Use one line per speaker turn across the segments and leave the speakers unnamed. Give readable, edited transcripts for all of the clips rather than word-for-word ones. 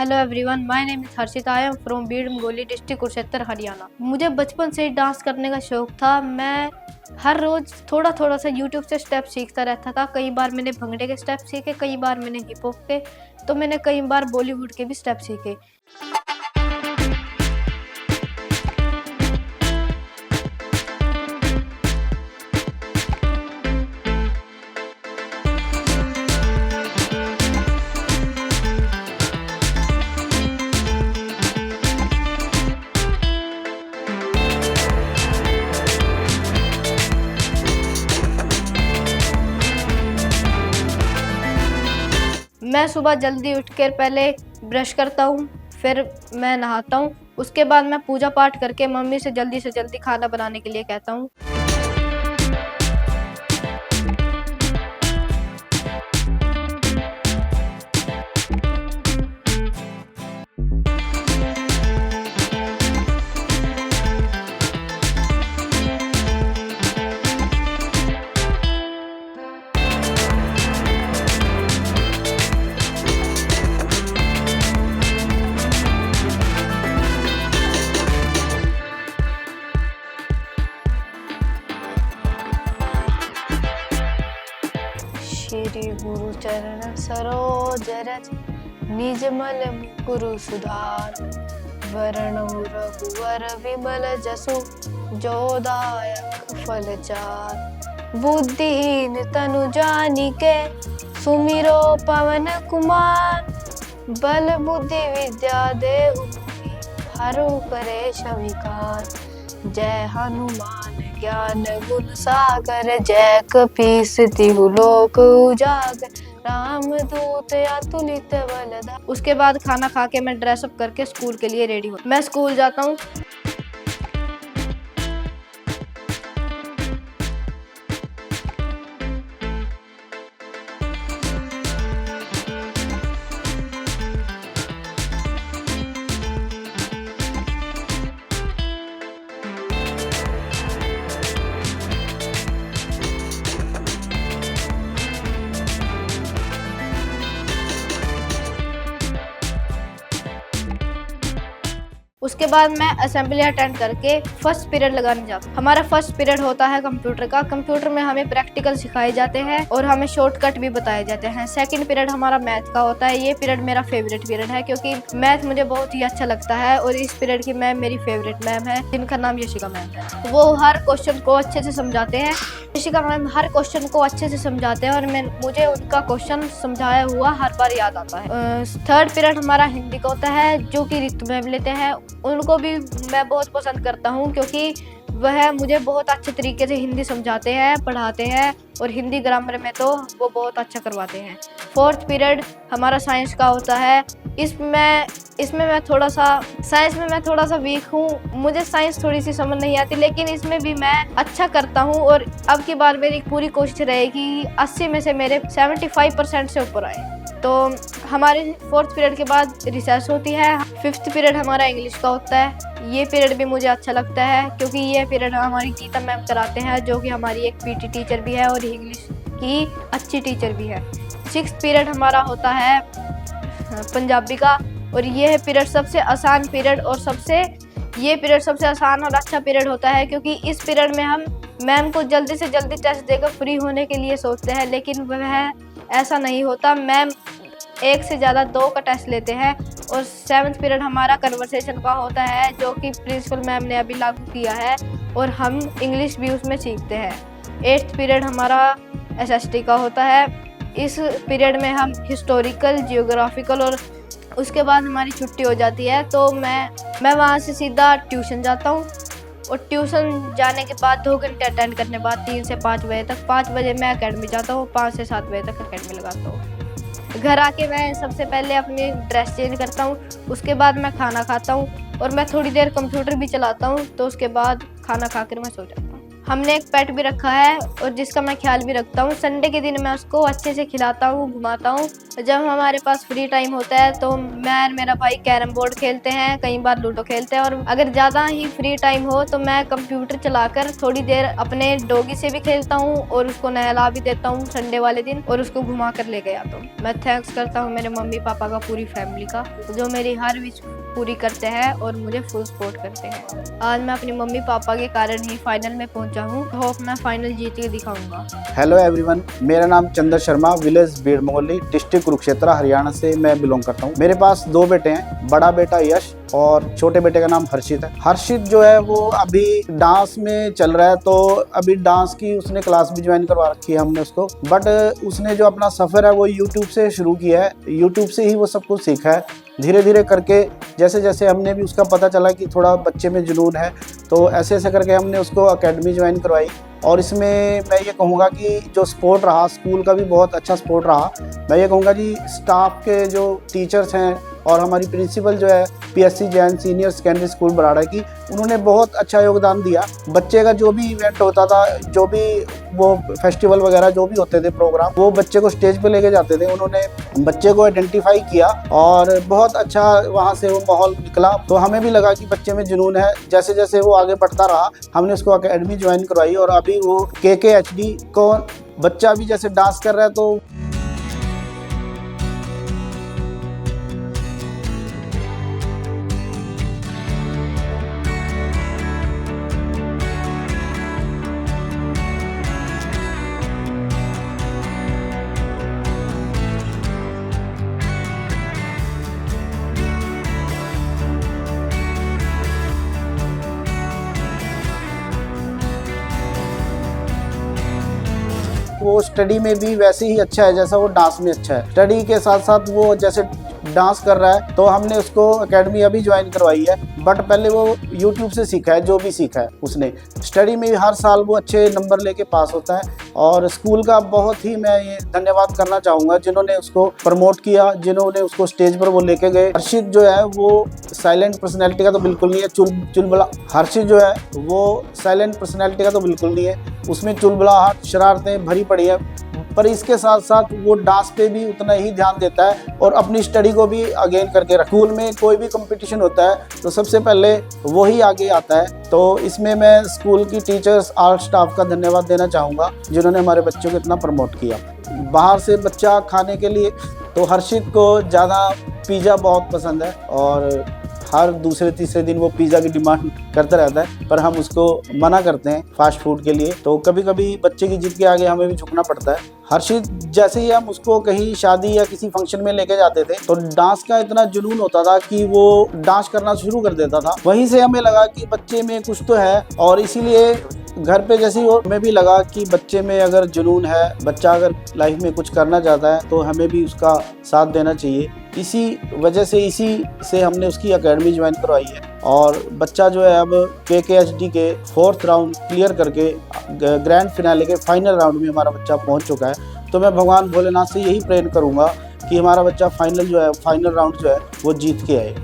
Hello everyone, my name is Harshita. I am from Bir Mangoli district Kurukshetra Haryana. मुझे बचपन से ही डांस करने का शौक था। मैं हर रोज थोड़ा थोड़ा सा यूट्यूब से स्टेप सीखता रहता था। कई बार मैंने भंगड़े के स्टेप सीखे, कई बार मैंने हिप हॉप के, तो मैंने कई बार बॉलीवुड के भी स्टेप सीखे। मैं सुबह जल्दी उठकर पहले ब्रश करता हूँ, फिर मैं नहाता हूँ। उसके बाद मैं पूजा पाठ करके मम्मी से जल्दी खाना बनाने के लिए कहता हूँ। श्री गुरु चरण सरोज रज, निजमल मुकुरु सुधार, वरणु रघुवर विमल जसु, जो दायक फल चार। बुद्धिहीन तनु जानिके, सुमिरो पवन कुमार, बल बुद्धि विद्या देहु मोहि, हरु कलेश विकार। जय हनुमान ज्ञान गुण सागर, जय कपीस तिहु लोक उजागर, राम दूत अतुलित बलधामा। उसके बाद खाना खा के मैं ड्रेसअप करके स्कूल के लिए रेडी हूँ। मैं स्कूल जाता हूँ। उसके बाद मैं असेंबली अटेंड करके फर्स्ट पीरियड लगाने जाता हूँ। हमारा फर्स्ट पीरियड होता है कंप्यूटर का। कंप्यूटर में हमें प्रैक्टिकल सिखाए जाते हैं और हमें शॉर्टकट भी बताए जाते हैं। सेकंड पीरियड हमारा मैथ का होता है। ये पीरियड मेरा फेवरेट पीरियड है क्योंकि मैथ मुझे बहुत ही अच्छा लगता है और इस पीरियड की मैम मेरी फेवरेट मैम है, जिनका नाम यशिका मैम है। वो हर क्वेश्चन को अच्छे से समझाते हैं। यशिका मैम हर क्वेश्चन को अच्छे से समझाते हैं और मुझे उनका क्वेश्चन समझाया हुआ हर बार याद आता है। थर्ड पीरियड हमारा हिंदी का होता है, जो कि रितु मैम लेते हैं। उनको भी मैं बहुत पसंद करता हूँ क्योंकि वह मुझे बहुत अच्छे तरीके से हिंदी समझाते हैं, पढ़ाते हैं और हिंदी ग्रामर में तो वो बहुत अच्छा करवाते हैं। फोर्थ पीरियड हमारा साइंस का होता है। इसमें मैं थोड़ा सा वीक हूँ। मुझे साइंस थोड़ी सी समझ नहीं आती, लेकिन इसमें भी मैं अच्छा करता हूँ और अब की बार मेरी पूरी कोशिश रहेगी 80 में से मेरे 75% से ऊपर आए। तो हमारे फोर्थ पीरियड के बाद रिसेस होती है। फिफ्थ पीरियड हमारा इंग्लिश का होता है। ये पीरियड भी मुझे अच्छा लगता है क्योंकि ये पीरियड हमारी गीता मैम कराते हैं, जो कि हमारी एक पीटी टीचर भी है और इंग्लिश की अच्छी टीचर भी है। सिक्स्थ पीरियड हमारा होता है पंजाबी का और ये पीरियड सबसे आसान पीरियड और ये पीरियड सबसे आसान और अच्छा पीरियड होता है क्योंकि इस पीरियड में हम मैम को जल्दी से जल्दी टेस्ट देकर फ्री होने के लिए सोचते हैं, लेकिन वह ऐसा नहीं होता। मैम एक से ज़्यादा 2 का टेस्ट लेते हैं। और सेवन्थ पीरियड हमारा कन्वर्सेशन का होता है, जो कि प्रिंसिपल मैम ने अभी लागू किया है और हम इंग्लिश भी उसमें सीखते हैं। एट्थ पीरियड हमारा एसएसटी का होता है। इस पीरियड में हम हिस्टोरिकल, जियोग्राफिकल और उसके बाद हमारी छुट्टी हो जाती है, तो मैं वहाँ से सीधा ट्यूशन जाता हूँ और ट्यूशन जाने के बाद 2 घंटे अटेंड करने के बाद 3 से 5 बजे तक, 5 बजे मैं अकेडमी जाता हूँ, 5 से 7 बजे तक अकेडमी लगाता हूँ। घर आके मैं सबसे पहले अपनी ड्रेस चेंज करता हूँ। उसके बाद मैं खाना खाता हूँ और मैं थोड़ी देर कंप्यूटर भी चलाता हूँ। तो उसके बाद खाना खाकर मैं सो जाता हूँ। हमने एक पेट भी रखा है और जिसका मैं ख्याल भी रखता हूँ। संडे के दिन मैं उसको अच्छे से खिलाता हूँ, घुमाता हूँ। जब हमारे पास फ्री टाइम होता है तो मैं और मेरा भाई कैरम बोर्ड खेलते हैं, कई बार लूडो खेलते हैं, और अगर ज़्यादा ही फ्री टाइम हो तो मैं कंप्यूटर चलाकर थोड़ी देर अपने डॉगी से भी खेलता हूँ और उसको नहला भी देता हूँ संडे वाले दिन, और उसको घुमा कर लेके आता हूँ। मैं थैंक्स करता हूँ मेरे मम्मी पापा का, पूरी फैमिली का, जो मेरी हर विश पूरी करते हैं और मुझे फुल सपोर्ट करते हैं। आज मैं अपने मम्मी पापा के कारण ही फाइनल में पहुंचा हूँ। होप मैं फाइनल जीत के दिखाऊंगा।
हेलो एवरीवन, मेरा नाम चंद्र शर्मा, विलेज बीड़ मोहल्ली, डिस्ट्रिक्ट कुरुक्षेत्र, हरियाणा से मैं बिलोंग करता हूँ। मेरे पास 2 बेटे हैं, बड़ा बेटा यश और छोटे बेटे का नाम हर्षित है। हर्षित जो है वो अभी डांस में चल रहा है, तो अभी डांस की उसने क्लास भी ज्वाइन करवा रखी है हमने उसको। बट उसने जो अपना सफ़र है वो यूट्यूब से शुरू किया है, यूट्यूब से ही वो सब कुछ सीखा है। धीरे धीरे करके जैसे जैसे हमने भी उसका पता चला कि थोड़ा बच्चे में जुनून है, तो ऐसे ऐसे करके हमने उसको एकेडमी ज्वाइन करवाई। और इसमें मैं ये कहूँगा कि जो सपोर्ट रहा, स्कूल का भी बहुत अच्छा सपोर्ट रहा। मैं ये कहूँगा जी, स्टाफ के जो टीचर्स हैं और हमारी प्रिंसिपल जो है PSC Jain senior secondary school Barara की, उन्होंने बहुत अच्छा योगदान दिया। बच्चे का जो भी इवेंट होता था, जो भी वो फेस्टिवल वगैरह जो भी होते थे प्रोग्राम, वो बच्चे को स्टेज पे लेके जाते थे। उन्होंने बच्चे को आइडेंटिफाई किया और बहुत अच्छा वहाँ से वो माहौल निकला। तो हमें भी लगा कि बच्चे में जुनून है। जैसे जैसे वो आगे बढ़ता रहा, हमने उसको अकेडमी ज्वाइन करवाई और अभी वो KKHD को बच्चा भी जैसे डांस कर रहा है। तो वो स्टडी में भी वैसे ही अच्छा है जैसा वो डांस में अच्छा है। स्टडी के साथ साथ वो जैसे डांस कर रहा है, तो हमने उसको एकेडमी अभी ज्वाइन करवाई है। बट पहले वो यूट्यूब से सीखा है, जो भी सीखा है उसने। स्टडी में हर साल वो अच्छे नंबर लेके पास होता है। और स्कूल का बहुत ही मैं ये धन्यवाद करना चाहूँगा जिन्होंने उसको प्रमोट किया, जिन्होंने उसको स्टेज पर वो लेके गए। हर्षित जो है वो साइलेंट पर्सनैलिटी का तो बिल्कुल नहीं है, चुलबुला। हर्षित जो है वो साइलेंट पर्सनैलिटी का तो बिल्कुल नहीं है, उसमें चुलबुलाहट, शरारतें भरी पड़ी है। पर इसके साथ साथ वो डांस पे भी उतना ही ध्यान देता है और अपनी स्टडी को भी अगेन करके रख। स्कूल में कोई भी कंपटीशन होता है तो सबसे पहले वही आगे आता है। तो इसमें मैं स्कूल की टीचर्स, आर्ट स्टाफ का धन्यवाद देना चाहूँगा जिन्होंने हमारे बच्चों को इतना प्रमोट किया। बाहर से बच्चा खाने के लिए तो हर्षित को ज़्यादा पिज़्ज़ा बहुत पसंद है और हर दूसरे तीसरे दिन वो पिज़्ज़ा की डिमांड करता रहता है, पर हम उसको मना करते हैं फास्ट फूड के लिए। तो कभी कभी बच्चे की जिद के आगे हमें भी झुकना पड़ता है। हर्षित जैसे ही हम उसको कहीं शादी या किसी फंक्शन में लेके जाते थे, तो डांस का इतना जुनून होता था कि वो डांस करना शुरू कर देता था। वहीं से हमें लगा कि बच्चे में कुछ तो है, और इसीलिए घर पे जैसे ही हमें भी लगा कि बच्चे में अगर जुनून है, बच्चा अगर लाइफ में कुछ करना चाहता है, तो हमें भी उसका साथ देना चाहिए। इसी वजह से हमने उसकी एकेडमी ज्वाइन करवाई है। और बच्चा जो है अब KKHD के 4th राउंड क्लियर करके ग्रैंड फिनाले के फाइनल राउंड में हमारा बच्चा पहुंच चुका है। तो मैं भगवान भोलेनाथ से यही प्रेयर करूंगा कि हमारा बच्चा फाइनल राउंड जो है वो जीत के आए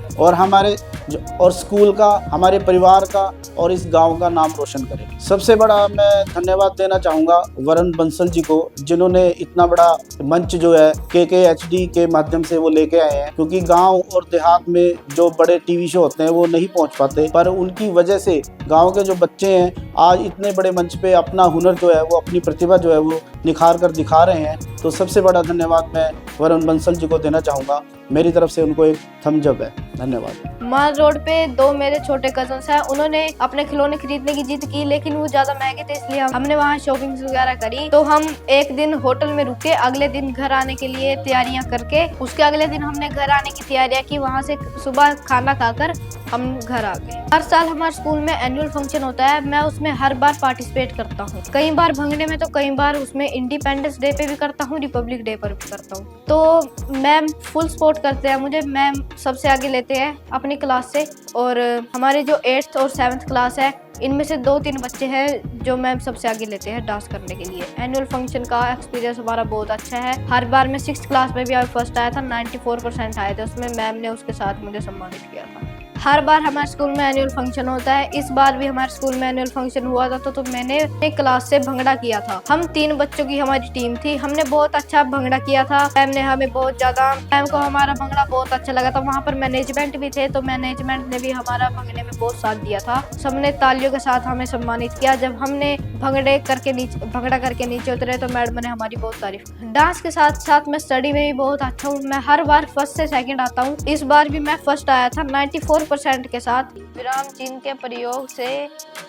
और स्कूल का, हमारे परिवार का और इस गांव का नाम रोशन करे। सबसे बड़ा मैं धन्यवाद देना चाहूँगा वरुण बंसल जी को, जिन्होंने इतना बड़ा मंच जो है KKHD के माध्यम से वो लेके आए हैं। क्योंकि गांव और देहात में जो बड़े टीवी शो होते हैं वो नहीं पहुंच पाते, पर उनकी वजह से गांव के जो बच्चे हैं आज इतने बड़े मंच पे अपना हुनर जो है वो, अपनी प्रतिभा जो है वो निखार कर दिखा रहे हैं। तो सबसे बड़ा धन्यवाद मैं वरुण बंसल जी को देना चाहूँगा। मेरी तरफ से उनको एक थम्स अप है। धन्यवाद।
माल रोड पे 2 मेरे छोटे कजन्स हैं, उन्होंने अपने खिलौने खरीदने की जिद की, लेकिन वो ज्यादा महंगे थे, इसलिए हमने वहाँ शॉपिंग वगैरह करी। तो हम एक दिन होटल में रुके, अगले दिन घर आने के लिए तैयारियां करके, उसके अगले दिन हमने घर आने की तैयारियां की। वहाँ से सुबह खाना खाकर हम घर आ गए। हर साल हमारे स्कूल में एनुअल फंक्शन होता है, मैं उसमें हर बार पार्टिसिपेट करता हूँ। कई बार भंगड़े में, तो कई बार उसमें इंडिपेंडेंस डे पे भी करता हूँ, रिपब्लिक डे पर भी करता हूँ। तो मैम फुल सपोर्ट करते हैं मुझे, मैम सबसे आगे लेते हैं अपनी क्लास से। और हमारे जो 8th और 7th क्लास है, इनमें से 2-3 बच्चे हैं जो मैम सबसे आगे लेते हैं डांस करने के लिए। एनुअल फंक्शन का एक्सपीरियंस हमारा बहुत अच्छा है। हर बार मैं 6th क्लास में भी फर्स्ट आया था, 94% आए थे उसमें। मैम ने उसके साथ मुझे सम्मानित किया था। हर बार हमारे स्कूल में एनुअल फंक्शन होता है। इस बार भी हमारे स्कूल में एनुअल फंक्शन हुआ था तो मैंने अपने क्लास से भंगड़ा किया था। हम 3 बच्चों की हमारी टीम थी। हमने बहुत अच्छा भंगड़ा किया था। मैम ने हमें बहुत ज्यादा, मैम को हमारा भंगड़ा बहुत अच्छा लगा था। वहाँ पर मैनेजमेंट भी थे तो मैनेजमेंट ने भी हमारा भंगड़े में बहुत साथ दिया था। सबने तालियों के साथ हमें सम्मानित किया। जब हमने भंगड़ा करके नीचे उतरे तो मैडम ने हमारी बहुत तारीफ। डांस के साथ साथ मैं स्टडी में भी बहुत अच्छा हूँ। मैं हर बार फर्स्ट से सेकंड आता हूँ। इस बार भी मैं फर्स्ट आया था 94% के साथ। विराम चिन्ह के प्रयोग से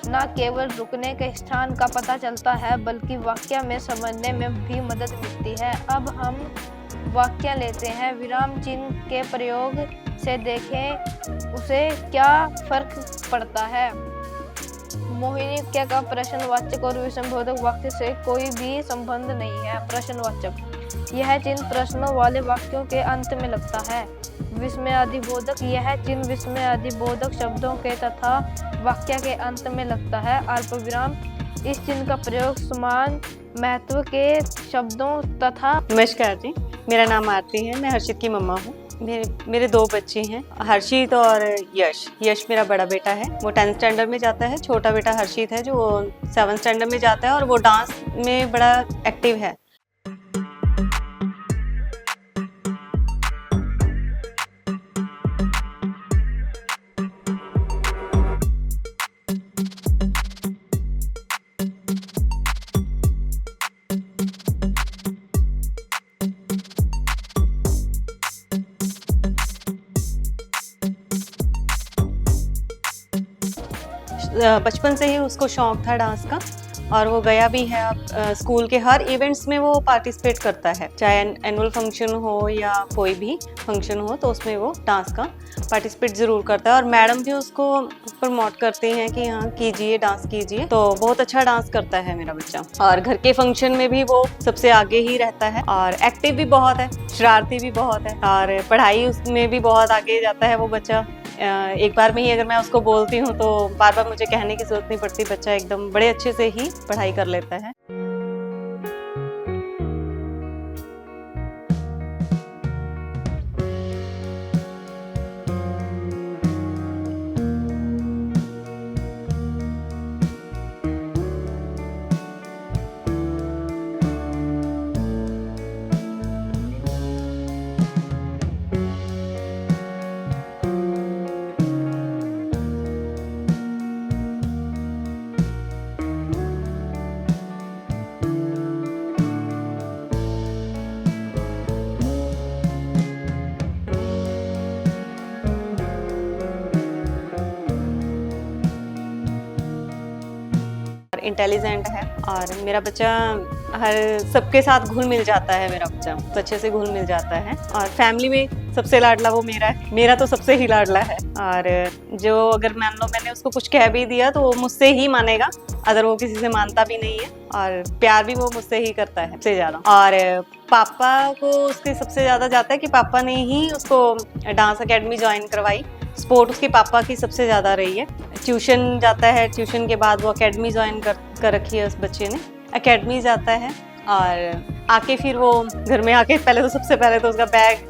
न केवल रुकने के स्थान का पता चलता है बल्कि वाक्य में समझने में भी मदद मिलती है। अब हम वाक्य लेते हैं। विराम चिन्ह के प्रयोग से देखें उसे क्या फर्क पड़ता है। मोहिनी क्या का प्रश्नवाचक और विषमबोधक वाक्य से कोई भी संबंध नहीं है। प्रश्नवाचक, यह चिन्ह प्रश्नों वाले वाक्यों के अंत में लगता है। विस्मयादिबोधक, यह चिन्ह विस्मयादिबोधक शब्दों के तथा वाक्य के अंत में लगता है। अल्पविराम, इस चिन्ह का प्रयोग समान महत्व के शब्दों तथा।
नमस्कार जी, मेरा नाम आरती है। मैं हर्षित की मम्मा हूँ। मेरे 2 बच्चे हैं, हर्षित और यश। यश मेरा बड़ा बेटा है, वो 10th स्टैंडर्ड में जाता है। छोटा बेटा हर्षित है जो 7th स्टैंडर्ड में जाता है और वो डांस में बड़ा एक्टिव है। बचपन से ही उसको शौक था डांस का और वो गया भी है। अब स्कूल के हर इवेंट्स में वो पार्टिसिपेट करता है, चाहे एनुअल फंक्शन हो या कोई भी फंक्शन हो तो उसमें वो डांस का पार्टिसिपेट ज़रूर करता है। और मैडम भी उसको प्रमोट करते हैं कि हाँ कीजिए, डांस कीजिए। तो बहुत अच्छा डांस करता है मेरा बच्चा। और घर के फंक्शन में भी वो सबसे आगे ही रहता है और एक्टिव भी बहुत है, शरारती भी बहुत है और पढ़ाई उसमें भी बहुत आगे जाता है वो बच्चा। एक बार में ही अगर मैं उसको बोलती हूँ तो बार बार मुझे कहने की जरूरत नहीं पड़ती, बच्चा एकदम बड़े अच्छे से ही पढ़ाई कर लेता है। इंटेलिजेंट है और मेरा बच्चा हर सबके साथ घुल मिल जाता है। मेरा बच्चा तो अच्छे से घुल मिल जाता है और फैमिली में सबसे लाडला वो मेरा है। मेरा तो सबसे ही लाडला है और जो अगर मान लो मैंने उसको कुछ कह भी दिया तो वो मुझसे ही मानेगा, अगर वो किसी से मानता भी नहीं है। और प्यार भी वो मुझसे ही करता है सबसे ज़्यादा। और पापा को उसके सबसे ज़्यादा जाता है कि पापा ने ही उसको डांस अकेडमी ज्वाइन करवाई। स्पोर्ट उसके पापा की सबसे ज़्यादा रही है। ट्यूशन जाता है, ट्यूशन के बाद वो एकेडमी ज्वाइन कर रखी है उस बच्चे ने। एकेडमी जाता है और आके फिर वो घर में आके पहले तो सबसे पहले तो उसका बैग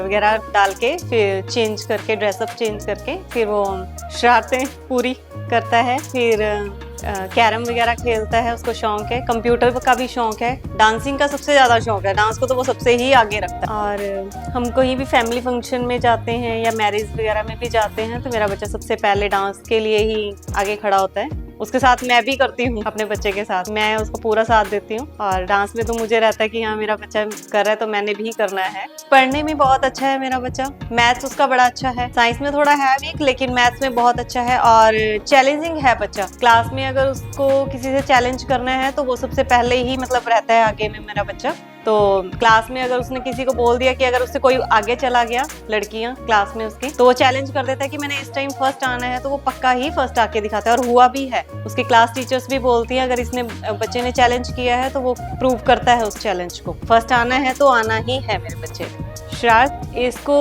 वगैरह डाल के फिर चेंज करके ड्रेसअप चेंज करके फिर वो शरारतें पूरी करता है। फिर कैरम वगैरह खेलता है, उसको शौक है। कंप्यूटर का भी शौक है। डांसिंग का सबसे ज़्यादा शौक है, डांस को तो वो सबसे ही आगे रखता है। और हम कहीं भी फैमिली फंक्शन में जाते हैं या मैरिज वगैरह में भी जाते हैं तो मेरा बच्चा सबसे पहले डांस के लिए ही आगे खड़ा होता है। उसके साथ मैं भी करती हूँ, अपने बच्चे के साथ मैं उसको पूरा साथ देती हूँ। और डांस में तो मुझे रहता है कि हाँ मेरा बच्चा कर रहा है तो मैंने भी करना है। पढ़ने में बहुत अच्छा है मेरा बच्चा, मैथ्स उसका बड़ा अच्छा है। साइंस में थोड़ा है वीक लेकिन मैथ्स में बहुत अच्छा है और चैलेंजिंग है बच्चा। क्लास में अगर उसको किसी से चैलेंज करना है तो वो सबसे पहले ही मतलब रहता है आगे में मेरा बच्चा। तो क्लास में अगर उसने किसी को बोल दिया कि अगर उससे कोई आगे चला गया, लड़कियां क्लास में उसकी, तो वो चैलेंज कर देता है कि मैंने इस टाइम फर्स्ट आना है, तो वो पक्का ही फर्स्ट आके दिखाता है। और हुआ भी है, उसकी क्लास टीचर्स भी बोलती हैं अगर इसने बच्चे ने चैलेंज किया है तो वो प्रूव करता है उस चैलेंज को। फर्स्ट आना है तो आना ही है मेरे बच्चे। शरारत इसको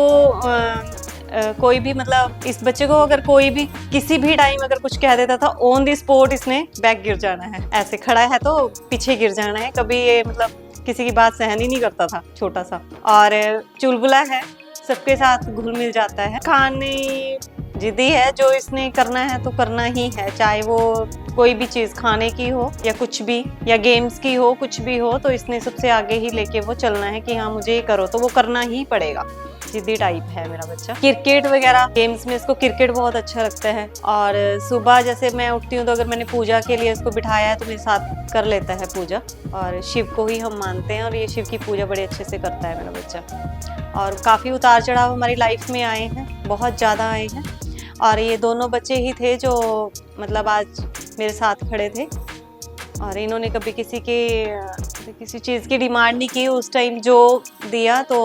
कोई भी मतलब इस बच्चे को अगर कोई भी किसी भी टाइम अगर कुछ कह देता था ऑन द स्पॉट इसने बैक गिर जाना है। ऐसे खड़ा है तो पीछे गिर जाना है, कभी ये मतलब किसी की बात सहन ही नहीं करता था, छोटा सा। और चुलबुला है, सबके साथ घुल मिल जाता है। खाने जिद्दी है, जो इसने करना है तो करना ही है, चाहे वो कोई भी चीज़ खाने की हो या कुछ भी, या गेम्स की हो, कुछ भी हो, तो इसने सबसे आगे ही लेके वो चलना है कि हाँ मुझे ये करो, तो वो करना ही पड़ेगा। जिद्दी टाइप है मेरा बच्चा। क्रिकेट वगैरह गेम्स में इसको क्रिकेट बहुत अच्छा लगता है, और सुबह जैसे मैं उठती हूँ तो अगर मैंने पूजा के लिए इसको बिठाया है तो मेरे साथ कर लेता है पूजा, और शिव को ही हम मानते हैं और ये शिव की पूजा बड़े अच्छे से करता है मेरा बच्चा। और काफ़ी उतार चढ़ाव हमारी लाइफ में आए हैं, बहुत ज़्यादा आए हैं, और ये दोनों बच्चे ही थे जो मतलब आज मेरे साथ खड़े थे, और इन्होंने कभी किसी चीज़ की डिमांड नहीं की। उस टाइम जो दिया तो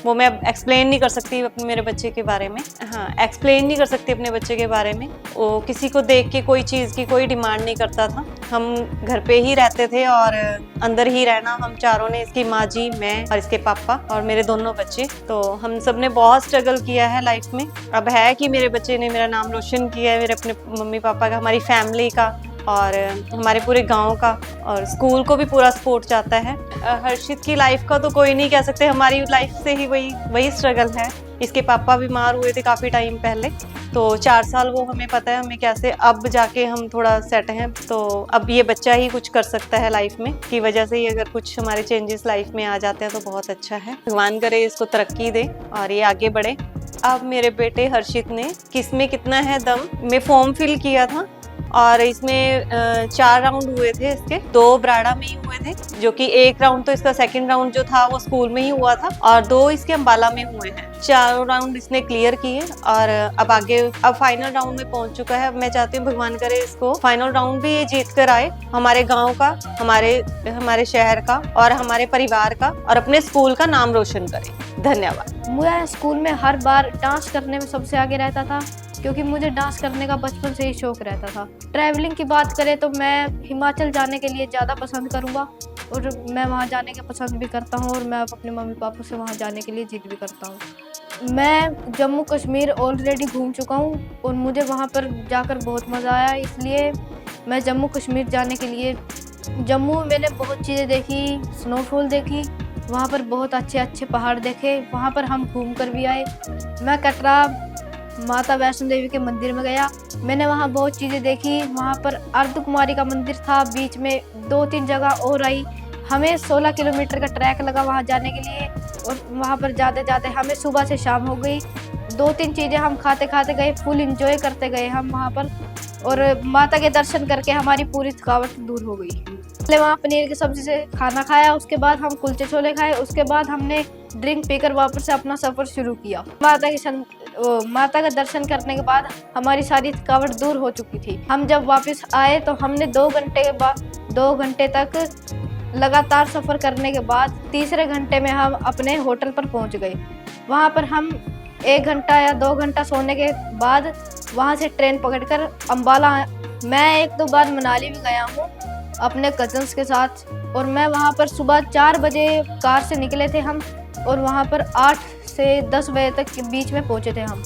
वो मैं एक्सप्लेन नहीं कर सकती अपने मेरे बच्चे के बारे में, हाँ एक्सप्लेन नहीं कर सकती अपने बच्चे के बारे में। वो किसी को देख के कोई चीज़ की कोई डिमांड नहीं करता था। हम घर पे ही रहते थे और अंदर ही रहना, हम चारों ने, इसकी माँ जी, मैं और इसके पापा और मेरे दोनों बच्चे, तो हम सब ने बहुत स्ट्रगल किया है लाइफ में। अब है कि मेरे बच्चे ने मेरा नाम रोशन किया है, मेरे अपने मम्मी पापा का, हमारी फैमिली का और हमारे पूरे गांव का, और स्कूल को भी पूरा सपोर्ट चाहता है। हर्षित की लाइफ का तो कोई नहीं कह सकते, हमारी लाइफ से ही वही स्ट्रगल है। इसके पापा बीमार हुए थे काफ़ी टाइम पहले, तो 4 साल वो हमें पता है हमें कैसे, अब जाके हम थोड़ा सेट हैं, तो अब ये बच्चा ही कुछ कर सकता है लाइफ में, की वजह से ही अगर कुछ हमारे चेंजेस लाइफ में आ जाते हैं तो बहुत अच्छा है। भगवान करे इसको तरक्की दे और ये आगे बढ़े। अब मेरे बेटे हर्षित ने किस में कितना है दम में फॉर्म फिल किया था, और इसमें 4 राउंड हुए थे इसके, 2 ब्राडा में ही हुए थे, जो कि 1 राउंड तो इसका सेकंड राउंड जो था वो स्कूल में ही हुआ था, और 2 इसके अम्बाला में हुए हैं। 4 राउंड इसने क्लियर किए और अब फाइनल राउंड में पहुंच चुका है। अब मैं चाहती हूँ भगवान करे इसको फाइनल राउंड भी ये जीत कर आए, हमारे गाँव का, हमारे शहर का और हमारे परिवार का, और अपने स्कूल का नाम रोशन करे। धन्यवाद।
मुझे स्कूल में हर बार डांस करने में सबसे आगे रहता था, क्योंकि मुझे डांस करने का बचपन से ही शौक रहता था। ट्रैवलिंग की बात करें तो मैं हिमाचल जाने के लिए ज़्यादा पसंद करूँगा, और मैं वहाँ जाने के पसंद भी करता हूँ, और मैं अपने मम्मी पापा से वहाँ जाने के लिए जिद भी करता हूँ। मैं जम्मू कश्मीर ऑलरेडी घूम चुका हूँ और मुझे वहाँ पर जाकर बहुत मज़ा आया, इसलिए मैं जम्मू कश्मीर जाने के लिए, जम्मू में मैंने बहुत चीज़ें देखी, स्नोफॉल देखी, वहाँ पर बहुत अच्छे अच्छे पहाड़ देखे, वहाँ पर हम घूम कर भी आए। मैं कटरा माता वैष्णो देवी के मंदिर में गया, मैंने वहाँ बहुत चीज़ें देखी। वहाँ पर अर्धकुमारी का मंदिर था, बीच में 2-3 जगह और आई। हमें 16 किलोमीटर का ट्रैक लगा वहाँ जाने के लिए, और वहाँ पर जाते जाते हमें सुबह से शाम हो गई। 2-3 चीज़ें हम खाते खाते गए, फुल इंजॉय करते गए हम वहाँ पर, और माता के दर्शन करके हमारी पूरी थकावट दूर हो गई। पहले वहाँ पनीर की सब्जी से खाना खाया, उसके बाद हम कुलचे छोले खाए, उसके बाद हमने ड्रिंक पीकर वापस से अपना सफ़र शुरू किया। माता का दर्शन करने के बाद हमारी सारी थकावट दूर हो चुकी थी। हम जब वापस आए तो हमने 2 घंटे तक लगातार सफ़र करने के बाद तीसरे घंटे में हम अपने होटल पर पहुंच गए। वहां पर हम 1 घंटा या 2 घंटा सोने के बाद वहां से ट्रेन पकड़कर अम्बाला, मैं 1-2 बार मनाली भी गया हूँ अपने कजन्स के साथ, और मैं वहाँ पर सुबह 4 बजे कार से निकले थे हम, और वहाँ पर 8 से 10 बजे तक के बीच में पहुँचे थे हम।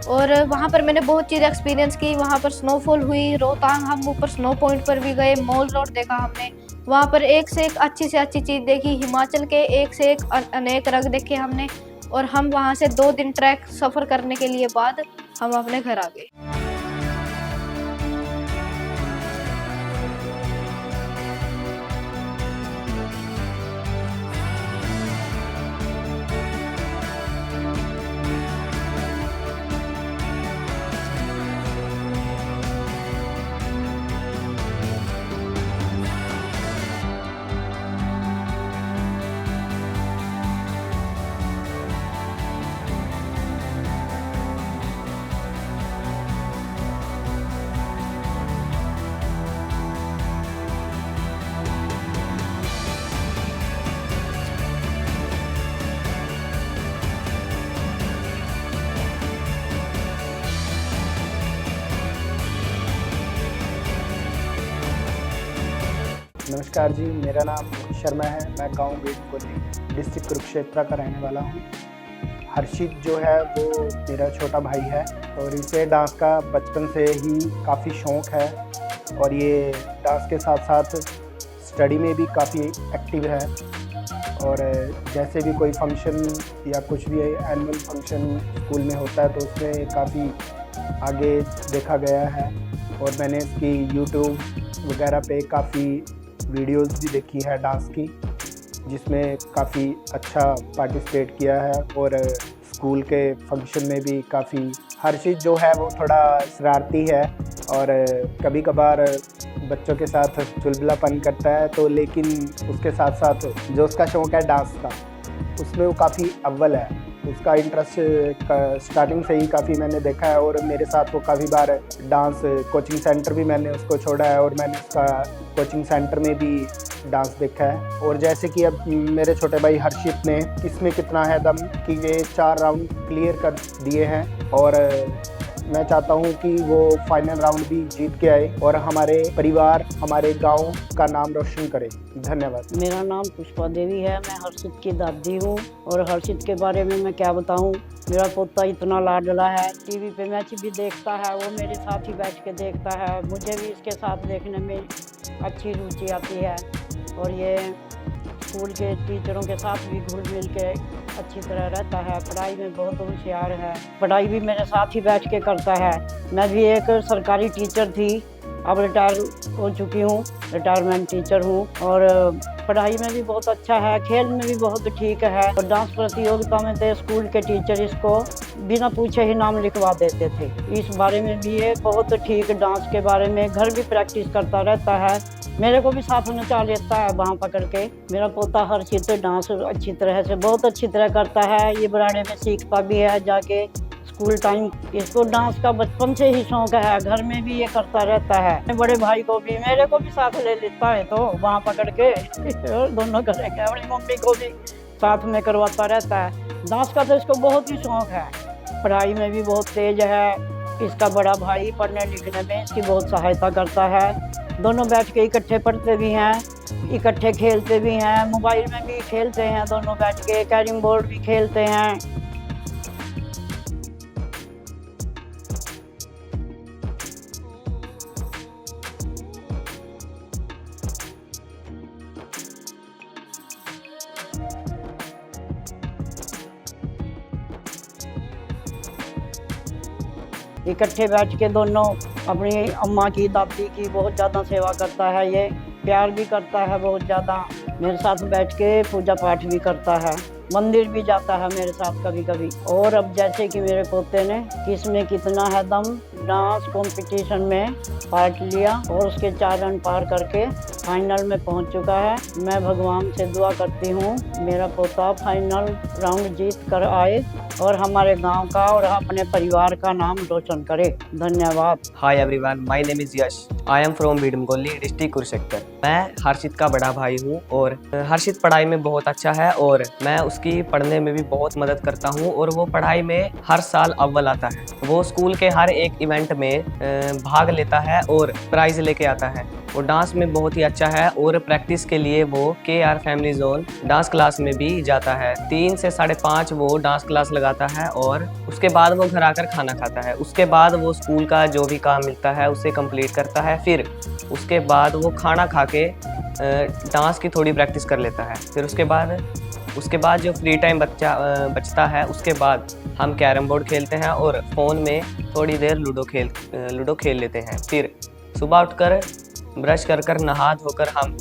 और वहाँ पर मैंने बहुत चीज़ एक्सपीरियंस की। वहाँ पर स्नोफॉल हुई, रोहतांग हम ऊपर स्नो पॉइंट पर भी गए, मॉल रोड देखा हमने, वहाँ पर एक से एक अच्छी से अच्छी चीज़ देखी, हिमाचल के एक से एक अनेक रंग देखे हमने, और हम वहाँ से 2 दिन ट्रैक सफ़र करने के लिए बाद हम अपने घर आ गए।
नमस्कार जी, मेरा नाम शर्मा है। मैं गांव गेटकोली डिस्ट्रिक्ट कुरुक्षेत्र का रहने वाला हूं। हर्षित जो है वो मेरा छोटा भाई है, और इसे डांस का बचपन से ही काफ़ी शौक़ है, और ये डांस के साथ साथ स्टडी में भी काफ़ी एक्टिव है। और जैसे भी कोई फंक्शन या कुछ भी एनुअल फंक्शन स्कूल में होता है तो उसमें काफ़ी आगे देखा गया है और मैंने इसकी यूट्यूब वगैरह पे काफ़ी वीडियोस भी देखी है डांस की, जिसमें काफ़ी अच्छा पार्टिसिपेट किया है और स्कूल के फंक्शन में भी काफ़ी हर्षित जो है वो थोड़ा शरारती है और कभी कभार बच्चों के साथ चुलबुलापन करता है, तो लेकिन उसके साथ साथ जो उसका शौक़ है डांस का, उसमें वो काफ़ी अव्वल है। उसका इंटरेस्ट स्टार्टिंग से ही काफ़ी मैंने देखा है और मेरे साथ वो काफ़ी बार डांस कोचिंग सेंटर भी मैंने उसको छोड़ा है और मैंने उसका कोचिंग सेंटर में भी डांस देखा है। और जैसे कि अब मेरे छोटे भाई हर्षित ने इसमें कितना है दम कि ये 4 राउंड क्लियर कर दिए हैं और मैं चाहता हूं कि वो फाइनल राउंड भी जीत के आए और हमारे परिवार, हमारे गांव का नाम रोशन करे। धन्यवाद।
मेरा नाम पुष्पा देवी है, मैं हर्षित की दादी हूँ और हर्षित के बारे में मैं क्या बताऊँ। मेरा पोता इतना लाडला है, टीवी पे मैच भी देखता है, वो मेरे साथ ही बैठ के देखता है। मुझे भी इसके साथ देखने में अच्छी रुचि आती है और ये स्कूल के टीचरों के साथ भी घुल मिल के अच्छी तरह रहता है। पढ़ाई में बहुत होशियार है, पढ़ाई भी मेरे साथ ही बैठ के करता है। मैं भी एक सरकारी टीचर थी, अब रिटायर हो चुकी हूँ, रिटायरमेंट टीचर हूँ और पढ़ाई में भी बहुत अच्छा है, खेल में भी बहुत ठीक है। और डांस प्रतियोगिता में तो स्कूल के टीचर इसको बिना पूछे ही नाम लिखवा देते थे। इस बारे में भी ये बहुत ठीक डांस के बारे में घर भी प्रैक्टिस करता रहता है, मेरे को भी साथ नचा लेता है वहाँ पकड़ के। मेरा पोता हर्षित डांस अच्छी तरह से बहुत अच्छी तरह करता है, ये बराड़े में सीखता भी है जाके स्कूल टाइम। इसको डांस का बचपन से ही शौक है, घर में भी ये करता रहता है। बड़े भाई को भी, मेरे को भी साथ ले लेता है तो वहाँ पकड़ के दोनों करेंगे। अपनी मम्मी को भी साथ में करवाता रहता है। डांस का तो इसको बहुत ही शौक है, पढ़ाई में भी बहुत तेज है। इसका बड़ा भाई पढ़ने लिखने में इसकी बहुत सहायता करता है। दोनों बैठ के इकट्ठे पढ़ते भी हैं, इकट्ठे खेलते भी हैं, मोबाइल में भी खेलते हैं, दोनों बैठ के कैरम बोर्ड भी खेलते हैं। इकट्ठे बैठ के दोनों अपनी अम्मा की, दादी की बहुत ज़्यादा सेवा करता है। ये प्यार भी करता है बहुत ज़्यादा, मेरे साथ बैठ के पूजा पाठ भी करता है, मंदिर भी जाता है मेरे साथ कभी कभी। और अब जैसे कि मेरे पोते ने किसमें कितना है दम, डांस कंपटीशन में पार्ट लिया और उसके 4 रन पार करके फाइनल में पहुंच चुका है। मैं भगवान से दुआ करती हूं मेरा पोता फाइनल राउंड जीत कर आए और हमारे गांव का और अपने परिवार का नाम रोशन करे। धन्यवाद।
Hi everyone, my name is Yash. I am from Bidamgoli, district Kurukshetra. मैं हर्षित का बड़ा भाई हूँ और हर्षित पढ़ाई में बहुत अच्छा है और मैं उसकी पढ़ने में भी बहुत मदद करता हूँ और वो पढ़ाई में हर साल अव्वल आता है। वो स्कूल के हर एक इवेंट में भाग लेता है और प्राइज लेके आता है। वो डांस में बहुत ही अच्छा है और प्रैक्टिस के लिए वो KR family zone dance class में भी जाता है। 3 से 5:30 वो डांस क्लास लगाता है और उसके बाद वो घर आकर खाना खाता है। उसके बाद वो स्कूल का जो भी काम मिलता है उसे कंप्लीट करता है। फिर उसके बाद वो खाना खा के डांस की थोड़ी प्रैक्टिस कर लेता है। फिर उसके बाद जो फ्री टाइम बचता है उसके बाद हम कैरम बोर्ड खेलते हैं और फ़ोन में थोड़ी देर लूडो खेल लेते हैं। फिर सुबह उठकर ब्रश कर नहा धोकर हम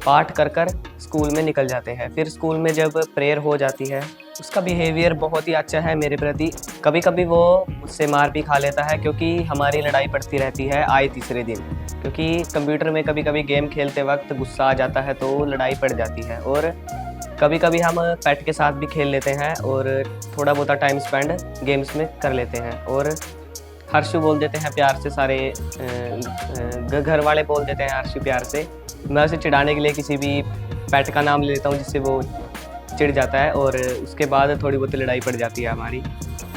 पाठ कर स्कूल में निकल जाते हैं। फिर स्कूल में जब प्रेयर हो जाती है, उसका बिहेवियर बहुत ही अच्छा है मेरे प्रति। कभी कभी वो मुझसे मार भी खा लेता है क्योंकि हमारी लड़ाई पड़ती रहती है आए तीसरे दिन, क्योंकि कंप्यूटर में कभी कभी गेम खेलते वक्त गुस्सा आ जाता है तो लड़ाई पड़ जाती है। और कभी कभी हम पेट के साथ भी खेल लेते हैं और थोड़ा बहुत टाइम स्पेंड गेम्स में कर लेते हैं। और हर्षु बोल देते हैं प्यार से, सारे घर वाले बोल देते हैं हर्षु प्यार से। मैं उसे चिढ़ाने के लिए किसी भी पेट का नाम ले लेता हूँ जिससे वो चिढ़ जाता है और उसके बाद थोड़ी बहुत लड़ाई पड़ जाती है हमारी।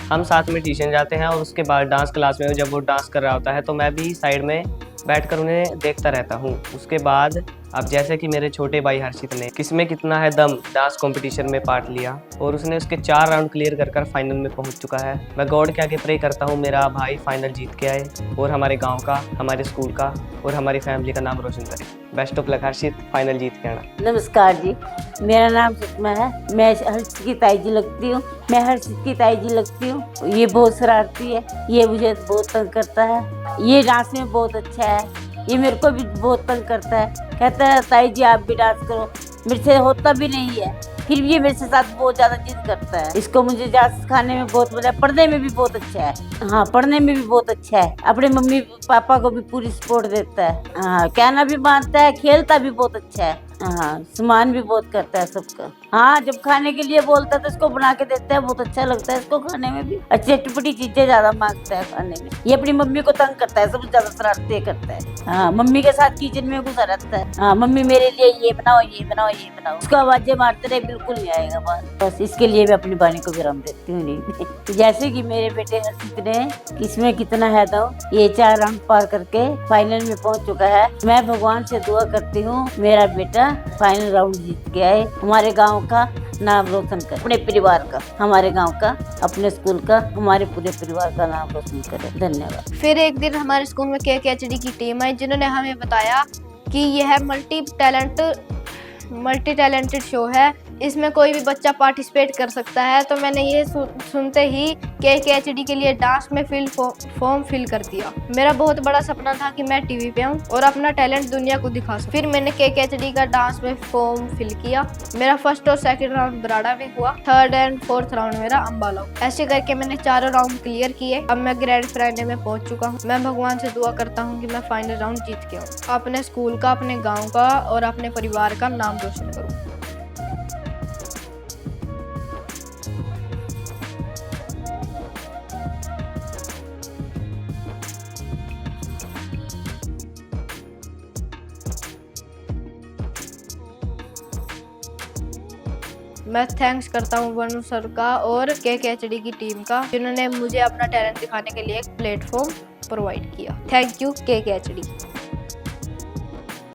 हम साथ में ट्यूशन जाते हैं और उसके बाद डांस क्लास में जब वो डांस कर रहा होता है तो मैं भी साइड में बैठकर उन्हें देखता रहता हूँ। उसके बाद अब जैसे कि मेरे छोटे भाई हर्षित ने किसमें कितना है दम डांस कंपटीशन में पार्ट लिया और उसने उसके 4 राउंड क्लियर कर फाइनल में पहुंच चुका है। मैं गॉड के आगे प्रे करता हूं मेरा भाई फाइनल जीत के आए और हमारे गांव का, हमारे स्कूल का और हमारी फैमिली का नाम रोशन करे। Best of luck Harshit, final जीत के आना।
नमस्कार जी, मेरा नाम सुषमा है। मैं हर्षित की ताई जी लगती हूँ। ये बहुत शरारती है, ये मुझे बहुत तंग करता है। ये डांस में बहुत अच्छा है। ये मेरे को भी बहुत तंग करता है, कहता है ताई जी आप भी डांस करो। मेरे से होता भी नहीं है, फिर भी ये मेरे से साथ बहुत ज्यादा जिद करता है। इसको मुझे डांस सिखाने में बहुत मजा है। पढ़ने में भी बहुत अच्छा है। हाँ, पढ़ने में भी बहुत अच्छा है। अपने मम्मी पापा को भी पूरी सपोर्ट देता है। हाँ, कहना भी मानता है, खेलता भी बहुत अच्छा है। हाँ, सामान भी बहुत करता है सबका। हाँ, जब खाने के लिए बोलता है तो इसको बना के देता है, बहुत अच्छा लगता है इसको खाने में भी। अच्छी चटपटी चीजें ज्यादा मांगता है खाने में। ये अपनी मम्मी को तंग करता है, सबसे ज्यादा शरारतें करता है। हाँ, मम्मी के साथ किचन में घुसा रहता है। हाँ, मम्मी मेरे लिए ये बनाओ, ये बनाओ, ये बनाओ। उसको आवाजें मारते रहे, बिल्कुल नहीं आएगा बात। बस इसके लिए मैं अपनी वाणी को विराम देती हूँ। नहीं तो जैसे कि मेरे बेटे हर्षित ने किसमें कितना है दो, ये 4 राउंड पार करके फाइनल में पहुंच चुका है। मैं भगवान से दुआ करती हूँ मेरा बेटा फाइनल राउंड जीत के आए, हमारे गांव का नाम रोशन करे, अपने परिवार का, हमारे गांव का, अपने स्कूल का, हमारे पूरे परिवार का नाम रोशन करे। धन्यवाद।
फिर एक दिन हमारे स्कूल में KKHD की टीम आई जिन्होंने हमें बताया कि यह मल्टी टैलेंटेड शो है, इसमें कोई भी बच्चा पार्टिसिपेट कर सकता है। तो मैंने ये सुनते ही KKHD के लिए डांस में फॉर्म फिल कर दिया। मेरा बहुत बड़ा सपना था कि मैं टीवी पे आऊँ और अपना टैलेंट दुनिया को दिखा सकूं। फिर मैंने KKHD का डांस में फॉर्म फिल किया। मेरा फर्स्ट और सेकंड राउंड बराड़ा में हुआ, थर्ड एंड फोर्थ राउंड मेरा अम्बाला। ऐसे करके मैंने 4 राउंड क्लियर किए। अब मैं ग्रैंड फाइनल में पहुंच चुका हूँ। मैं भगवान से दुआ करता हूँ कि मैं फाइनल राउंड जीत के आऊँ, अपने स्कूल का, अपने गाँव का और अपने परिवार का नाम रोशन करूँ। मैं थैंक्स करता हूँ वनु सर का और KKHD की टीम का, जिन्होंने मुझे अपना टैलेंट दिखाने के लिए एक प्लेटफॉर्म प्रोवाइड किया। Thank you KKHD।